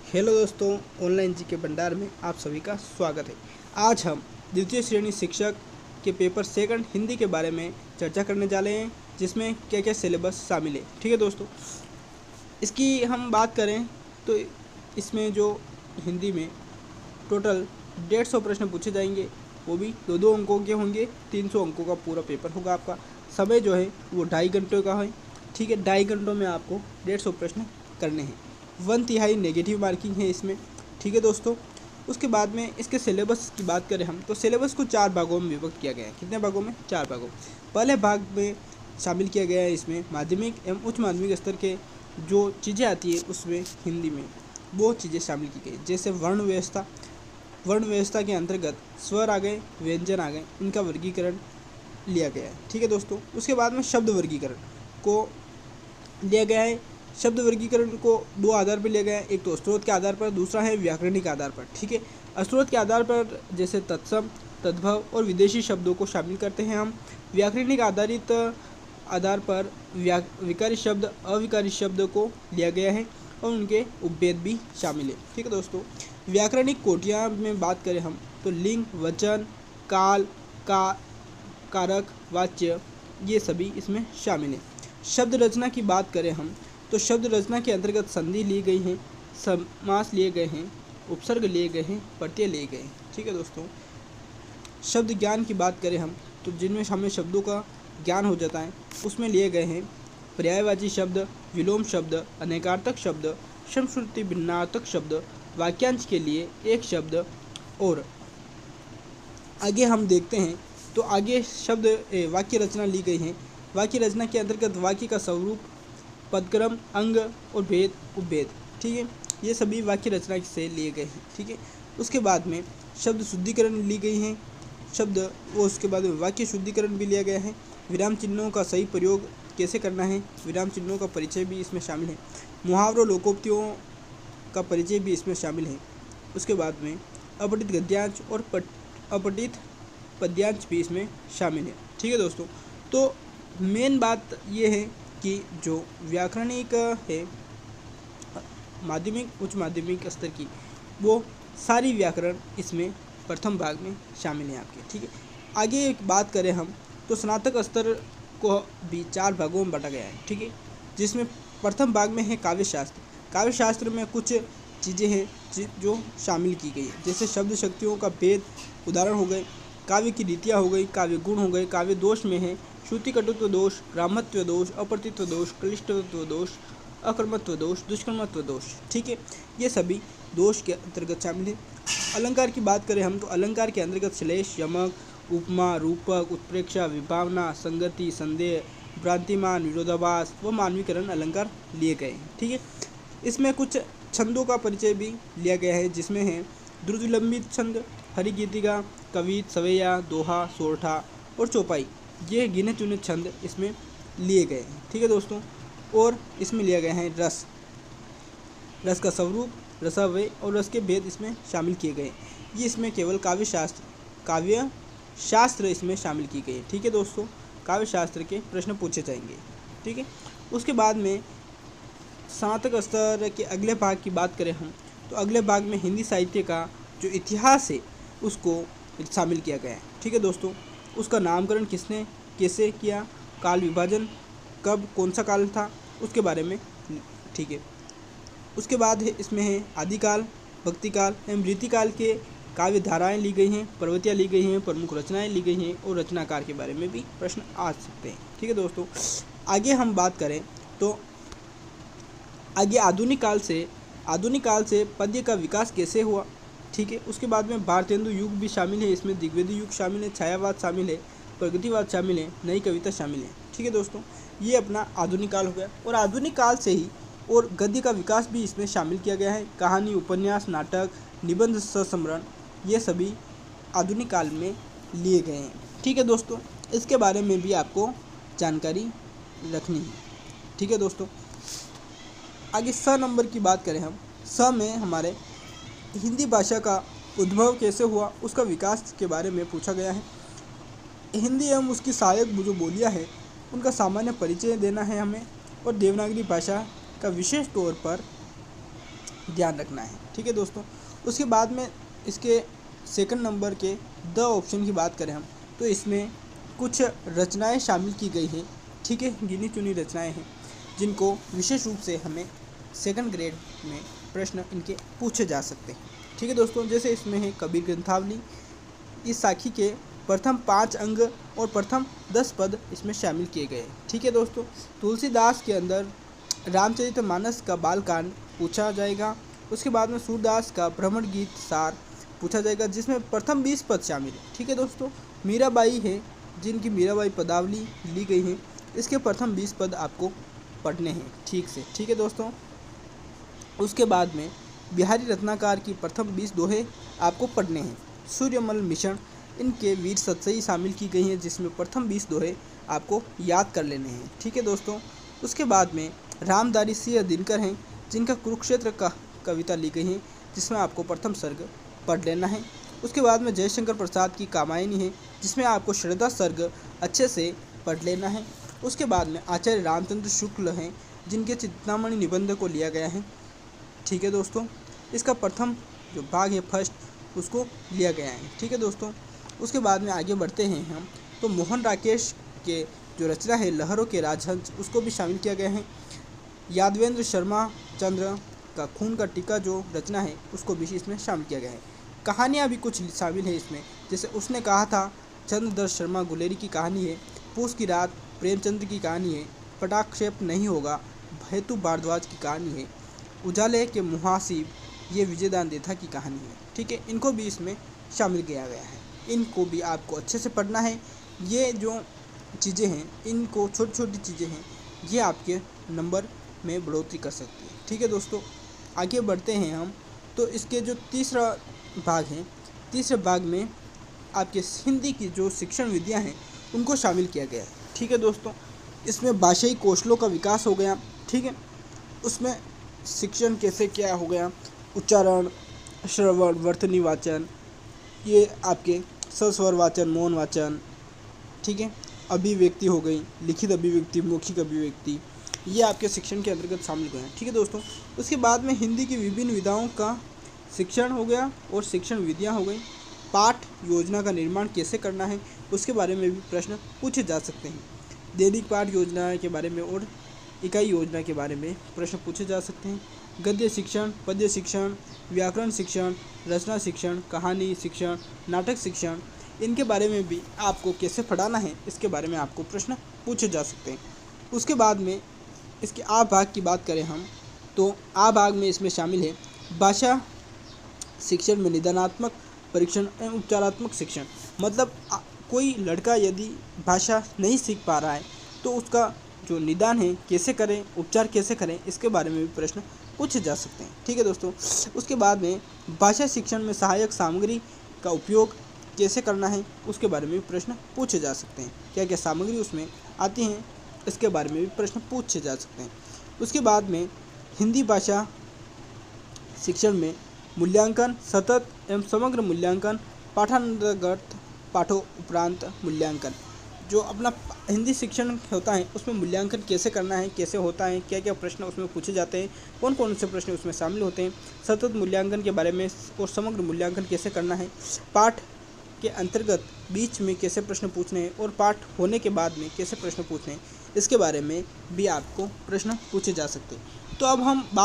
Hello दोस्तों, online जी के भंडार में आप सभी का स्वागत है। आज हम द्वितीय श्रेणी शिक्षक के पेपर सेकंड हिंदी के बारे में चर्चा करने जा रहे हैं, जिसमें क्या क्या सिलेबस शामिल है। ठीक है दोस्तों, इसकी हम बात करें तो इसमें जो हिंदी में टोटल 150 प्रश्न पूछे जाएंगे, वो भी दो दो अंकों के होंगे। 300 अंकों का पूरा पेपर होगा। आपका समय जो है वो 2.5 घंटे का है। ठीक है, 2.5 घंटों में आपको 150 प्रश्न करने हैं। 1/3 नेगेटिव मार्किंग है इसमें। ठीक है दोस्तों, उसके बाद में इसके सिलेबस की बात करें हम तो सिलेबस को 4 भागों में विभक्त किया गया है। कितने भागों में? 4 भागों। पहले भाग में शामिल किया गया है इसमें माध्यमिक एवं उच्च माध्यमिक स्तर के जो चीज़ें आती है उसमें हिंदी में वो चीज़ें शामिल की गई, जैसे वर्ण व्यवस्था के अंतर्गत स्वर आ गए, व्यंजन आ गए, इनका वर्गीकरण लिया गया है। ठीक है दोस्तों, उसके बाद में शब्द वर्गीकरण को लिया गया है। शब्द वर्गीकरण को 2 आधार पर लिया गया है, एक तो स्रोत के आधार पर, दूसरा है व्याकरणिक आधार पर। ठीक है, स्रोत के आधार पर जैसे तत्सम, तद्भव और विदेशी शब्दों को शामिल करते हैं हम। व्याकरणिक आधारित आधार पर विकारी शब्द, अविकारी शब्द को लिया गया है और उनके उपभेद भी शामिल है। ठीक है दोस्तों, व्याकरणिक कोटियाँ में बात करें हम तो लिंग, वचन, काल, कारक, वाच्य, ये सभी इसमें शामिल है। शब्द रचना की बात करें हम तो शब्द रचना के अंतर्गत संधि ली गई है, समास लिए गए हैं, उपसर्ग लिए गए हैं, प्रत्यय लिए गए हैं। ठीक है दोस्तों, शब्द ज्ञान की बात करें हम तो जिनमें हमें शब्दों का ज्ञान हो जाता है उसमें लिए गए हैं पर्यायवाची शब्द, विलोम शब्द, अनेकार्थक शब्द, समश्रुति भिन्नार्थक शब्द, वाक्यांश के लिए एक शब्द। और आगे हम देखते हैं तो आगे शब्द वाक्य रचना ली गई है। वाक्य रचना के अंतर्गत वाक्य का स्वरूप, पदक्रम, अंग और भेद, उपभेद। ठीक है, ये सभी वाक्य रचना से लिए गए हैं। ठीक है, उसके बाद में शब्द शुद्धिकरण ली गई हैं शब्द वो उसके बाद में वाक्य शुद्धिकरण भी लिया गया है। विराम चिन्हों का सही प्रयोग कैसे करना है, विराम चिन्हों का परिचय भी इसमें शामिल है। मुहावरों, लोकोक्तियों का परिचय भी इसमें शामिल है। उसके बाद में अपठित गद्यांश और अपठित पद्यांश भी इसमें शामिल है। ठीक है दोस्तों, तो मेन बात ये है कि जो व्याकरणिक है माध्यमिक उच्च माध्यमिक स्तर की, वो सारी व्याकरण इसमें प्रथम भाग में शामिल है आपके। ठीक है, आगे एक बात करें हम तो स्नातक स्तर को भी 4 भागों में बांटा गया है। ठीक है, जिसमें प्रथम भाग में है काव्यशास्त्र। काव्यशास्त्र में कुछ चीज़ें हैं जो शामिल की गई है, जैसे शब्द शक्तियों का भेद, उदाहरण हो गए, काव्य की रीतियाँ हो गई, काव्य गुण हो गए, काव्य दोष में है श्रुति कटुत्व दोष, रामत्व दोष, अप्रतित्व दोष, क्लिष्टत्व दोष, अकर्मत्व दोष, दुष्कर्मत्व दोष। ठीक है, ये सभी दोष के अंतर्गत शामिल है। अलंकार की बात करें हम तो अलंकार के अंतर्गत श्लेष, यमक, उपमा, रूपक, उत्प्रेक्षा, विभावना, संगति, संदेह, भ्रांतिमान, विरोधाभास व मानवीकरण अलंकार लिए गए हैं। ठीक है, इसमें कुछ छंदों का परिचय भी लिया गया है, जिसमें है द्रुतविलंबित छंद, हरिगीतिका, कवित, सवैया, दोहा, सोरठा और चौपाई। ये गिने चुने छंद इसमें लिए गए हैं। ठीक है दोस्तों, और इसमें लिया गया है रस का स्वरूप, रसावय और रस के भेद इसमें शामिल किए गए। ये इसमें केवल काव्य शास्त्र इसमें शामिल की गई है। ठीक है दोस्तों, काव्य शास्त्र के प्रश्न पूछे जाएंगे। ठीक है, उसके बाद में स्नातक स्तर के अगले भाग की बात करें हम तो अगले भाग में हिंदी साहित्य का जो इतिहास है उसको शामिल किया गया है। ठीक है दोस्तों, उसका नामकरण किसने कैसे किया, काल विभाजन कब, कौन सा काल था, उसके बारे में। ठीक है, उसके बाद है इसमें है आदिकाल, भक्तिकाल एवं रीतिकाल के काव्य धाराएँ ली गई हैं, प्रवृत्तियाँ ली गई हैं, प्रमुख रचनाएँ ली गई हैं और रचनाकार के बारे में भी प्रश्न आ सकते हैं। ठीक है दोस्तों, आगे हम बात करें तो आगे आधुनिक काल से पद्य का विकास कैसे हुआ। ठीक है, उसके बाद में भारतेंदु युग भी शामिल है, इसमें दिग्वेदी युग शामिल है, छायावाद शामिल है, प्रगतिवाद शामिल है, नई कविता शामिल है। ठीक है दोस्तों, ये अपना आधुनिक काल हो गया और आधुनिक काल से ही और गद्य का विकास भी इसमें शामिल किया गया है। कहानी, उपन्यास, नाटक, निबंध, संस्मरण, ये सभी आधुनिक काल में लिए गए हैं। ठीक है दोस्तों, इसके बारे में भी आपको जानकारी रखनी है। ठीक है दोस्तों, आगे स नंबर की बात करें हम, स में हमारे हिंदी भाषा का उद्भव कैसे हुआ, उसका विकास के बारे में पूछा गया है। हिंदी एवं उसकी सहायक जो बोलियाँ हैं उनका सामान्य परिचय देना है हमें, और देवनागरी भाषा का विशेष तौर पर ध्यान रखना है। ठीक है दोस्तों, उसके बाद में इसके सेकंड नंबर के द ऑप्शन की बात करें हम, तो इसमें कुछ रचनाएं शामिल की गई हैं। ठीक है, गिनी चुनी रचनाएं हैं जिनको विशेष रूप से हमें सेकंड ग्रेड में प्रश्न इनके पूछे जा सकते हैं। ठीक है दोस्तों, जैसे इसमें है कबीर ग्रंथावली, इस साखी के प्रथम 5 अंग और प्रथम 10 पद इसमें शामिल किए गए। ठीक है दोस्तों, तुलसीदास के अंदर रामचरितमानस का बालकांड पूछा जाएगा। उसके बाद में सूरदास का भ्रमण गीत सार पूछा जाएगा जिसमें प्रथम 20 पद शामिल है। ठीक है दोस्तों, मीराबाई है जिनकी मीराबाई पदावली ली गई है, इसके प्रथम 20 पद आपको पढ़ने हैं ठीक से। ठीक है दोस्तों, उसके बाद में बिहारी रत्नाकर की प्रथम 20 दोहे आपको पढ़ने हैं। सूर्यमल मिशन, इनके वीर सतसई शामिल की गई हैं जिसमें प्रथम 20 दोहे आपको याद कर लेने हैं। ठीक है दोस्तों, उसके बाद में रामधारी सिंह दिनकर हैं जिनका कुरुक्षेत्र का कविता ली गई है जिसमें आपको प्रथम सर्ग पढ़ लेना है। उसके बाद में जयशंकर प्रसाद की कामायनी है जिसमें आपको श्रद्धा सर्ग अच्छे से पढ़ लेना है। उसके बाद में आचार्य रामचंद्र शुक्ल हैं जिनके चिंतामणि निबंध को लिया गया है। ठीक है दोस्तों, इसका प्रथम जो भाग है फर्स्ट उसको लिया गया है। ठीक है दोस्तों, उसके बाद में आगे बढ़ते हैं हम, तो मोहन राकेश के जो रचना है लहरों के राजहंस उसको भी शामिल किया गया है। यादवेंद्र शर्मा चंद्र का खून का टीका जो रचना है उसको भी इसमें शामिल किया गया है। कहानियाँ भी कुछ शामिल है इसमें, जैसे उसने कहा था चंद्रदर्श शर्मा गुलेरी की कहानी है, पूस की रात प्रेमचंद की कहानी है, पटाक्षेप नहीं होगा हेतु भारद्वाज की कहानी है, उजाले के मुहासिब ये विजयदान देथा की कहानी है। ठीक है, इनको भी इसमें शामिल किया गया है, इनको भी आपको अच्छे से पढ़ना है। ये जो चीज़ें हैं, इनको छोटी छोटी चीज़ें हैं, ये आपके नंबर में बढ़ोतरी कर सकती है। ठीक है दोस्तों, आगे बढ़ते हैं हम, तो इसके जो तीसरा भाग है, तीसरे भाग में आपके हिंदी की जो शिक्षण विधियाँ हैं उनको शामिल किया गया है। ठीक है दोस्तों, इसमें भाषाई कौशलों का विकास हो गया। ठीक है, उसमें शिक्षण कैसे क्या हो गया, उच्चारण, श्रवण, वर्तनी वाचन, ये आपके सस्वर वाचन, मौन वाचन, ठीक है, अभिव्यक्ति हो गई, लिखित अभिव्यक्ति, मौखिक अभिव्यक्ति, ये आपके शिक्षण के अंतर्गत शामिल हुए हैं। ठीक है दोस्तों, उसके बाद में हिंदी की विभिन्न विधाओं का शिक्षण हो गया और शिक्षण विधियाँ हो गई। पाठ योजना का निर्माण कैसे करना है उसके बारे में भी प्रश्न पूछे जा सकते हैं। दैनिक पाठ योजना के बारे में और इकाई योजना के बारे में प्रश्न पूछे जा सकते हैं। गद्य शिक्षण, पद्य शिक्षण, व्याकरण शिक्षण, रचना शिक्षण, कहानी शिक्षण, नाटक शिक्षण, इनके बारे में भी आपको कैसे पढ़ाना है इसके बारे में आपको प्रश्न पूछे जा सकते हैं। उसके बाद में इसके आ भाग की बात करें हम, तो आ भाग में इसमें शामिल है भाषा शिक्षण में निदानात्मक परीक्षण एवं उपचारात्मक शिक्षण। मतलब कोई लड़का यदि भाषा नहीं सीख पा रहा है तो उसका जो निदान है कैसे करें, उपचार कैसे करें, इसके बारे में भी प्रश्न पूछे जा सकते हैं। ठीक है दोस्तों, उसके बाद में भाषा शिक्षण में सहायक सामग्री का उपयोग कैसे करना है उसके बारे में भी प्रश्न पूछे जा सकते हैं। क्या क्या सामग्री उसमें आती हैं इसके बारे में भी प्रश्न पूछे जा सकते हैं। उसके बाद में हिंदी भाषा शिक्षण में मूल्यांकन, सतत एवं समग्र मूल्यांकन, पाठांतर्गत पाठों उपरांत मूल्यांकन, जो अपना हिंदी शिक्षण होता है उसमें मूल्यांकन कैसे करना है, कैसे होता है, क्या क्या प्रश्न उसमें पूछे जाते हैं, कौन कौन से प्रश्न उसमें शामिल होते हैं, सतत मूल्यांकन के बारे में और समग्र मूल्यांकन कैसे करना है, पाठ के अंतर्गत बीच में कैसे प्रश्न पूछने हैं और पाठ होने के बाद में कैसे प्रश्न पूछने हैं, इसके बारे में भी आपको प्रश्न पूछे जा सकते हैं। तो अब हम बात